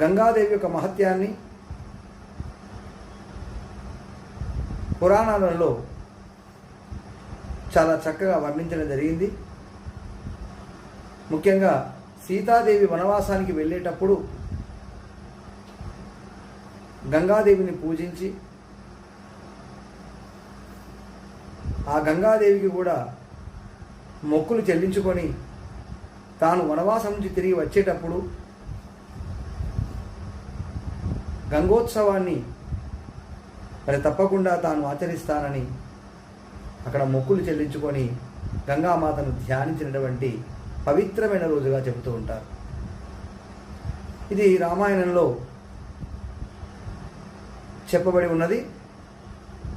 గంగాదేవి యొక్క మహత్యాన్ని పురాణాలలో చాలా చక్కగా వర్ణించడం జరిగింది. ముఖ్యంగా సీతాదేవి వనవాసానికి వెళ్ళేటప్పుడు గంగాదేవిని పూజించి ఆ గంగాదేవికి కూడా మొక్కులు చెల్లించుకొని తాను వనవాసం నుంచి తిరిగి వచ్చేటప్పుడు గంగోత్సవాన్ని మరి తప్పకుండా తాను ఆచరిస్తానని అక్కడ మొక్కులు చెల్లించుకొని గంగామాతను ధ్యానించినటువంటి పవిత్రమైన రోజుగా చెబుతూ ఉంటారు. ఇది రామాయణంలో చెప్పబడి ఉన్నది.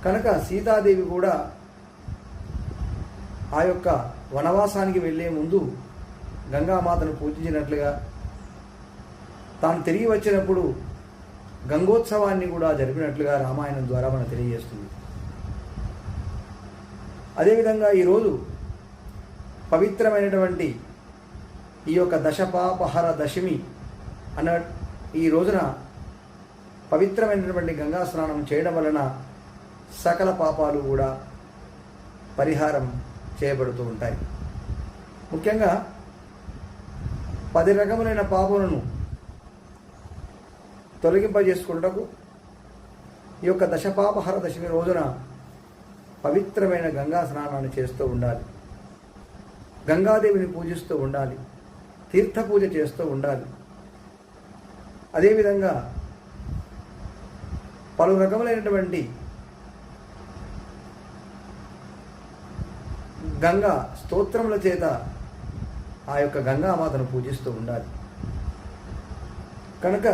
కనుక సీతాదేవి కూడా ఆ యొక్క వనవాసానికి వెళ్ళే ముందు గంగామాతను పూజించినట్లుగా తాను తిరిగి వచ్చినప్పుడు గంగోత్సవాన్ని కూడా జరిపినట్లుగా రామాయణం ద్వారా మనకు తెలియజేస్తుంది. అదేవిధంగా ఈరోజు పవిత్రమైనటువంటి ఈ యొక్క దశపాపహర దశమి అన్న ఈ రోజున పవిత్రమైనటువంటి గంగా స్నానం చేయడం వలన సకల పాపాలు కూడా పరిహారం చేయబడుతూ ఉంటాయి. ముఖ్యంగా 10 రకములైన పాపములను తొలగింపజేసుకున్నటకు ఈ యొక్క దశపాపహర దశమి రోజున పవిత్రమైన గంగా స్నానాన్ని చేస్తూ ఉండాలి. గంగాదేవిని పూజిస్తూ ఉండాలి. తీర్థ పూజ చేస్తూ ఉండాలి. అదేవిధంగా పలు రకములైనటువంటి గంగా స్తోత్రముల చేత ఆ యొక్క గంగామాతను పూజిస్తూ ఉండాలి. కనుక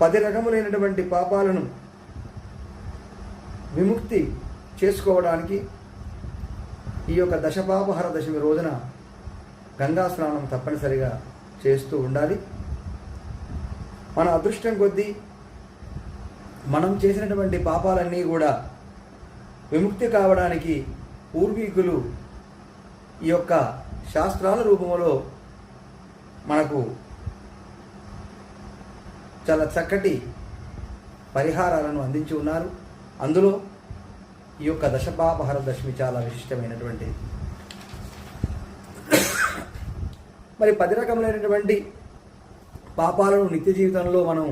10 రకములైనటువంటి పాపాలను విముక్తి చేసుకోవడానికి ఈ యొక్క దశపాపహర దశమి రోజున గంగా స్నానం తప్పనిసరిగా చేస్తూ ఉండాలి. మన అదృష్టం కొద్దీ మనం చేసినటువంటి పాపాలన్నీ కూడా విముక్తి కావడానికి పూర్వీకులు ఈ యొక్క శాస్త్రాల రూపంలో మనకు చాలా చక్కటి పరిహారాలను అందించి ఉన్నారు. అందులో ఈ యొక్క దశపాపహర దశమి చాలా విశిష్టమైనటువంటిది. మరి 10 రకములైనటువంటి పాపాలను నిత్య జీవితంలో మనం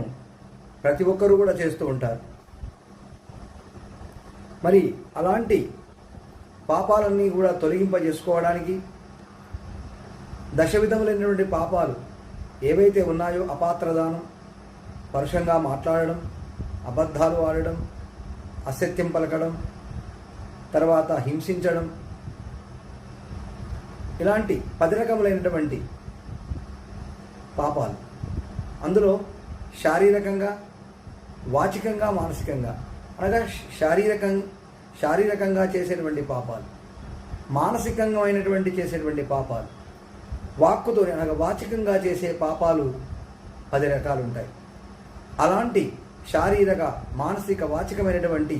ప్రతి ఒక్కరూ కూడా చేస్తూ ఉంటారు. మరి అలాంటి పాపాలన్నీ కూడా తొలగింపజేసుకోవడానికి దశవిధములైనటువంటి పాపాలు ఏవైతే ఉన్నాయో అపాత్రదానం, పరుషంగా మాట్లాడడం, అబద్ధాలు ఆడడం, అసత్యం పలకడం, తర్వాత హింసించడం, ఇలాంటి 10 రకములైనటువంటి పాపాలు. అందులో శారీరకంగా, వాచికంగా, మానసికంగా అనగా శారీరకంగా చేసేటువంటి పాపాలు, మానసికంగా అయినటువంటి చేసేటువంటి పాపాలు, వాక్కుతో అనగా వాచికంగా చేసే పాపాలు 10 రకాలు ఉంటాయి. అలాంటి శారీరక, మానసిక, వాచికమైనటువంటి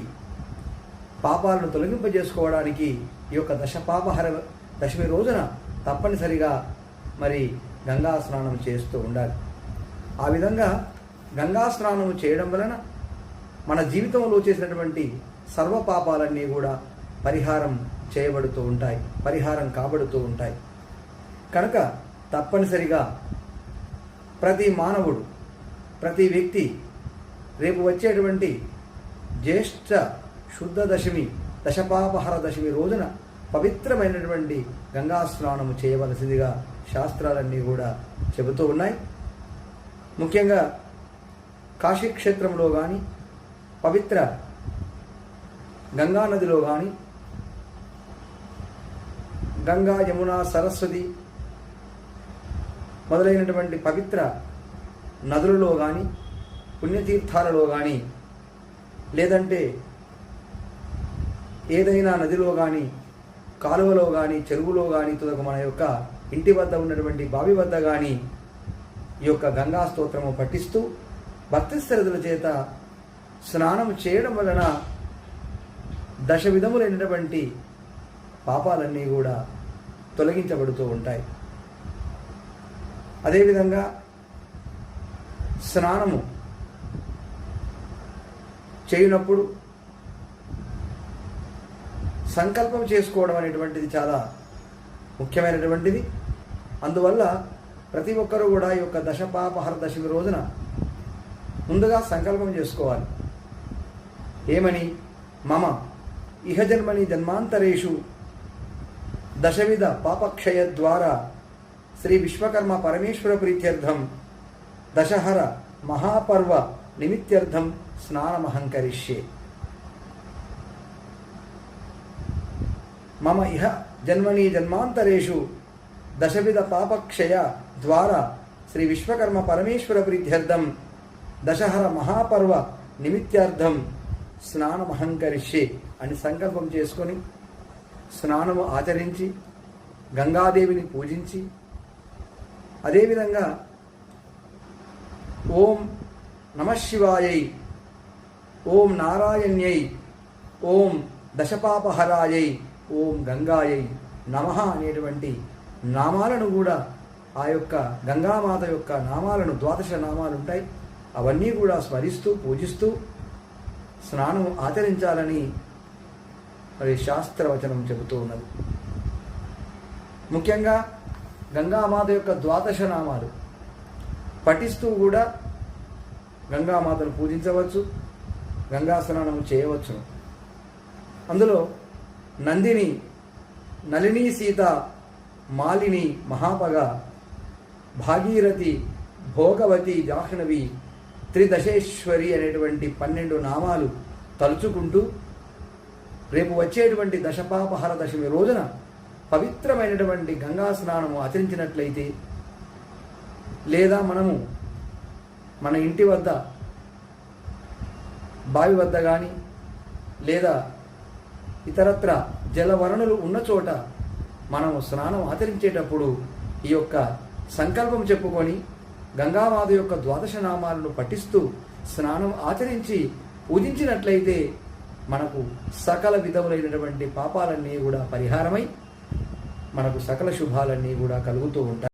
పాపాలను తొలగింపజేసుకోవడానికి ఈ యొక్క దశపాపహర దశమి రోజున తప్పనిసరిగా మరి గంగా స్నానం చేస్తూ ఉండాలి. ఆ విధంగా గంగా స్నానం చేయడం వలన మన జీవితంలో చేసినటువంటి సర్వ పాపాలన్నీ కూడా పరిహారం చేయబడుతూ ఉంటాయి, పరిహారం కాబడుతూ ఉంటాయి. కనుక తప్పనిసరిగా ప్రతి మానవుడు, ప్రతి వ్యక్తి రేపు వచ్చేటువంటి జ్యేష్ఠ శుద్ధ దశమి, దశపాపహర దశమి రోజున పవిత్రమైనటువంటి గంగా స్నానము చేయవలసిందిగా శాస్త్రాలన్నీ కూడా చెబుతూ ఉన్నాయి. ముఖ్యంగా కాశీక్షేత్రంలో కానీ, పవిత్ర గంగా నదిలో కానీ, గంగా, యమున, సరస్వతి మొదలైనటువంటి పవిత్ర నదులలో కానీ, పుణ్యతీర్థాలలో కానీ, లేదంటే ఏదైనా నదిలో కానీ, కాలువలో కానీ, చెరువులో కానీ, తుదకు మన యొక్క ఇంటి వద్ద ఉన్నటువంటి బావి వద్ద కానీ ఈ యొక్క గంగా స్తోత్రము పఠిస్తూ భక్తి శ్రద్ధల చేత స్నానం చేయడం వలన దశవిధములైనటువంటి పాపాలన్నీ కూడా తొలగించబడుతూ ఉంటాయి. అదేవిధంగా స్నానము చేయనప్పుడు సంకల్పం చేసుకోవడం అనేటువంటిది చాలా ముఖ్యమైనటువంటిది. అందువల్ల ప్రతి ఒక్కరూ కూడా ఈ యొక్క దశపాపహర దశమి రోజున ముందుగా సంకల్పం చేసుకోవాలి. ఏమని? మమ ఇహ జన్మని జన్మాంతరేషు దశవిధ పాపక్షయ ద్వారా శ్రీ విశ్వకర్మ పరమేశ్వర ప్రీత్యర్థం దశహర మహాపర్వ నిమిత్యర్థం స్నానమహంకరిష్యే. మమ ఇహ జన్మని జన్మాంతరేషు దశవిధ పాపక్షయ ద్వారా శ్రీ విశ్వకర్మ పరమేశ్వర ప్రీత్యర్థం దశహర మహాపర్వ నిమిత్యార్థం స్నానమహంకరిష్యే అని సంకల్పం చేసుకొని స్నానము ఆచరించి గంగాదేవిని పూజించి, అదేవిధంగా ఓం నమఃశివాయై, ఓం నారాయణ్యై, ఓం దశపాపహరాయై, ఓం గంగాయై నమః అనేటువంటి నామాలను కూడా, ఆ యొక్క గంగామాత యొక్క నామాలను, ద్వాదశ నామాలు ఉంటాయి, అవన్నీ కూడా స్మరిస్తూ పూజిస్తూ స్నానం ఆచరించాలని మరి శాస్త్రవచనం చెబుతూ ఉన్నది. ముఖ్యంగా గంగామాత యొక్క ద్వాదశ నామాలు పఠిస్తూ కూడా గంగామాతను పూజించవచ్చు, గంగా స్నానం చేయవచ్చును. అందులో నందిని, నళిని, సీత, మాలిని, మహాపగ, భాగీరథి, భోగవతి, జాహ్నవి, త్రిదశేశ్వరి అనేటువంటి 12 నామాలు తలుచుకుంటూ రేపు వచ్చేటువంటి దశపాపహర దశమి రోజున పవిత్రమైనటువంటి గంగా స్నానము ఆచరించినట్లయితే, లేదా మనము మన ఇంటి వద్ద బావి వద్ద కానీ లేదా ఇతరత్ర జలవనరులు ఉన్న చోట మనము స్నానం ఆచరించేటప్పుడు ఈ యొక్క సంకల్పం చెప్పుకొని గంగామాత యొక్క ద్వాదశ నామాలను పఠిస్తూ స్నానం ఆచరించి పూజించినట్లయితే మనకు సకల విధములైనటువంటి పాపాలన్నీ కూడా పరిహారమై మనకు సకల శుభాలన్నీ కూడా కలుగుతూ ఉంటాయి.